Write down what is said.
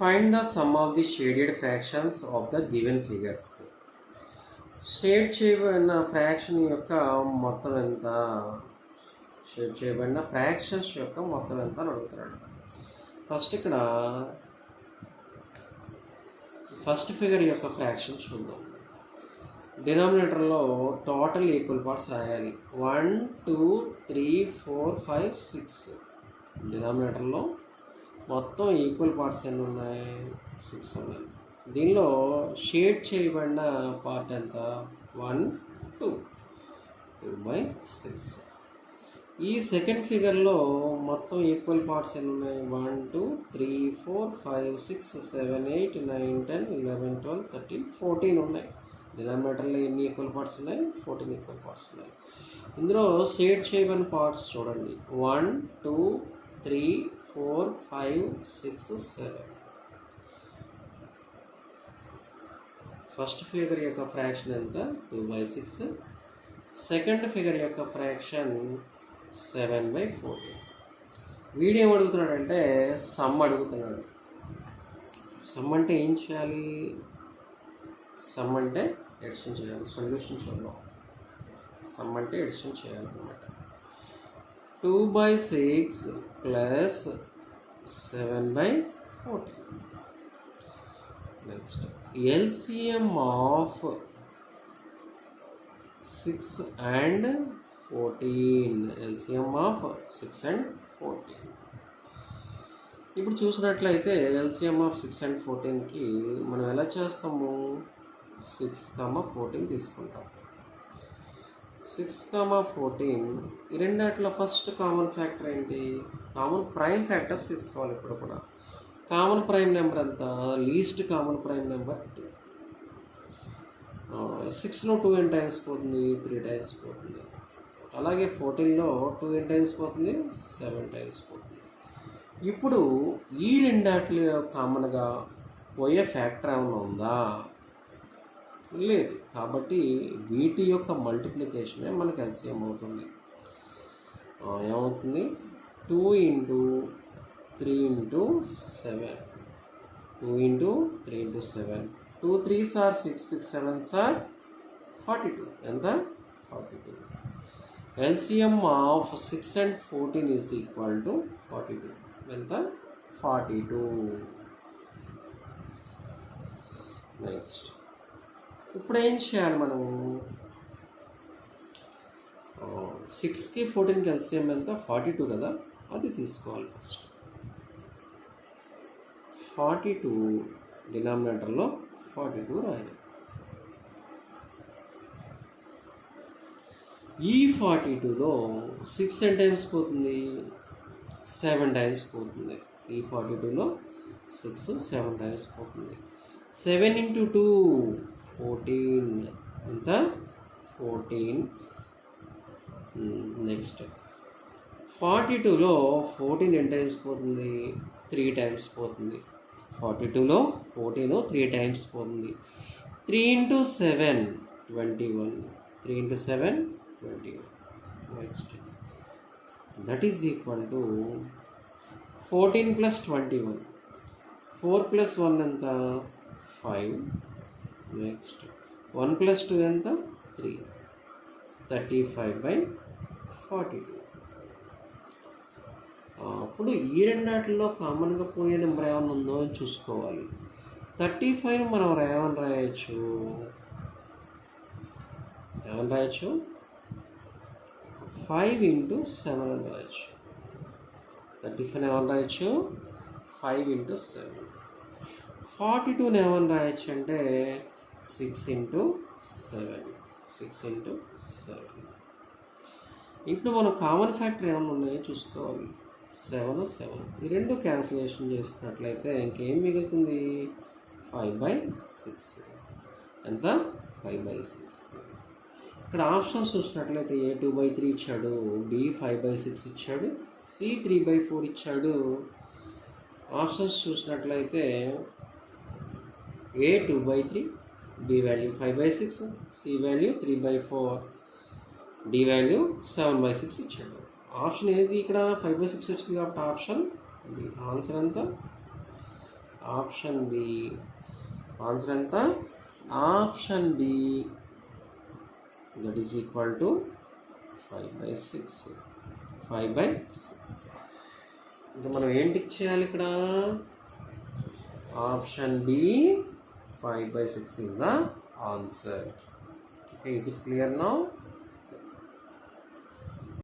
Find the sum of the shaded fractions of the given figures. Shade చేయబడిన fraction యొక్క మొత్తం ఎంత, shade చేయబడిన ఫ్రాక్షన్స్ యొక్క మొత్తం ఎంత అని అడుగుతున్నాడు. ఫస్ట్ ఇక్కడ ఫస్ట్ ఫిగర్ యొక్క ఫ్రాక్షన్ చూద్దాం. డినామినేటర్లో టోటల్ ఈక్వల్ పార్ట్స్ రాయాలి. 1 2 3 4 5 6. డినామినేటర్లో మొత్తం ఈక్వల్ పార్ట్స్ ఎన్ని ఉన్నాయి? 6 ఉన్నాయి. దీనిలో షేడ్ చేయబడిన పార్ట్ ఎంత? 1 2 2/6. ఈ సెకండ్ ఫిగర్లో మొత్తం ఈక్వల్ పార్ట్స్ ఎన్ని ఉన్నాయి? 1 2 3 4 5 6 7 8 9 10 11 12 13 14 ఉన్నాయి. డినామినేటర్లో ఎన్ని ఈక్వల్ పార్ట్స్ ఉన్నాయి? 14 ఈక్వల్ పార్ట్స్ ఉన్నాయి. ఇందులో షేడ్ చేయబడిన పార్ట్స్ చూడండి. 1 2 3 4 5 6 7. ఫస్ట్ ఫిగర్ యొక్క ఫ్రాక్షన్ ఎంత? 2/6. సెకండ్ ఫిగర్ యొక్క ఫ్రాక్షన్ 7/14. వీడేం అడుగుతున్నాడంటే సమ్ అడుగుతున్నాడు. సమ్ అంటే ఏం చేయాలి? సమ్ అంటే ఎడిషన్ చేయాలి. సొల్యూషన్ చూద్దాం. సమ్ అంటే ఎడిషన్ చేయాలన్నమాట. 2/6 plus 7/14. Next LCM of 6 and 14. LCM of 6 and 14. ఇప్పుడు చూసినట్లయితే LCM ఆఫ్ 6 and 14కి మనం ఎలా చేస్తాము? 6, 14 తీసుకుంటాం. 6, 14 ఈ రెండాటిలో ఫస్ట్ కామన్ ఫ్యాక్టర్ ఏంటి? కామన్ ప్రైమ్ ఫ్యాక్టర్స్ తీసుకోవాలి. ఇప్పుడు కూడా కామన్ ప్రైమ్ నెంబర్ ఎంత? Least common prime number 2. 6లో 2 ఎన్ని టైమ్స్ పోతుంది? 3 టైమ్స్ పోతుంది. అలాగే 14లో 2 ఎన్ని టైమ్స్ పోతుంది? 7 టైమ్స్ పోతుంది. ఇప్పుడు ఈ రెండాటిలో కామన్గా పోయే ఫ్యాక్టర్ ఏమైనా ఉందా? లేదు. కాబట్టి వీటి యొక్క మల్టిప్లికేషనే మనకు ఎల్సిఎం అవుతుంది. ఏమవుతుంది? 2 × 3 × 7. 2 × 3 × 7. 2 3s are 6, 6 7s are 42. ఎంత? 42. LCM of 6 and 14 is equal to 42. ఎంత? 42. నెక్స్ట్ ఇప్పుడు ఏం చేయాలి మనము? 6కి 14కి ఎల్సిఎం ఎంత? 42 కదా, అది తీసుకోవాలి. ఫస్ట్ 42 డినామినేటర్లో 42 రాయాలి. ఈ 42లో 6 ఎన్ని టైమ్స్ పోతుంది? 7 టైమ్స్ పోతుంది. ఈ 42లో 6 7 టైమ్స్ పోతుంది. 7 × 2 14. ఎంత? 14. నెక్స్ట్ 42లో 14 ఎన్ని టైమ్స్ పోతుంది? 3 టైమ్స్ పోతుంది. 42లో 14 3 టైమ్స్ పోతుంది. 3 × 7 21. 3 × 7 21. Next that is equal to 14 + 21. 4 + 1 ఎంత? 5. నెక్స్ట్ 1 + 2 ఎంత? 3. 35/42. అప్పుడు ఈ రెండాటిలో కామన్గా పోయే నెంబర్ ఏమైనా ఉందో అని చూసుకోవాలి. 35 మనం ఏమని రాయొచ్చు? 5 × 7 అని రాయొచ్చు. 35 ఏమని రాయొచ్చు? 5 × 7. 42 ఏమని రాయొచ్చు అంటే 6 × 7. 6 × 7. ఇప్పుడు మనం కామన్ ఫ్యాక్టర్ ఏమైనా ఉన్నాయో చూసుకోవాలి. 7 7. ఈ రెండు క్యాన్సిలేషన్ చేసినట్లయితే ఇంకేం మిగులుతుంది? 5/6. ఎంత? 5/6. ఇక్కడ ఆప్షన్స్ చూసినట్లయితే A 2/3 ఇచ్చాడు, B 5/6 ఇచ్చాడు, C 3/4 ఇచ్చాడు. ఆప్షన్స్ చూసినట్లయితే A 2/3, B value 5/6, C value 3/4, D value 7/6 ఇచ్చాడు. ఆప్షన్ ఏది? ఇక్కడ 5/6 వచ్చింది కాబట్టి ఆప్షన్ B. ఆన్సర్ ఎంత? Option B. ఆన్సర్ ఎంత? Option B, that is equal to 5/6. 5/6. ఇంకా మనం ఏం టిక్ చేయాలి ఇక్కడ? Option B 5/6 is the answer. Okay, is it clear now?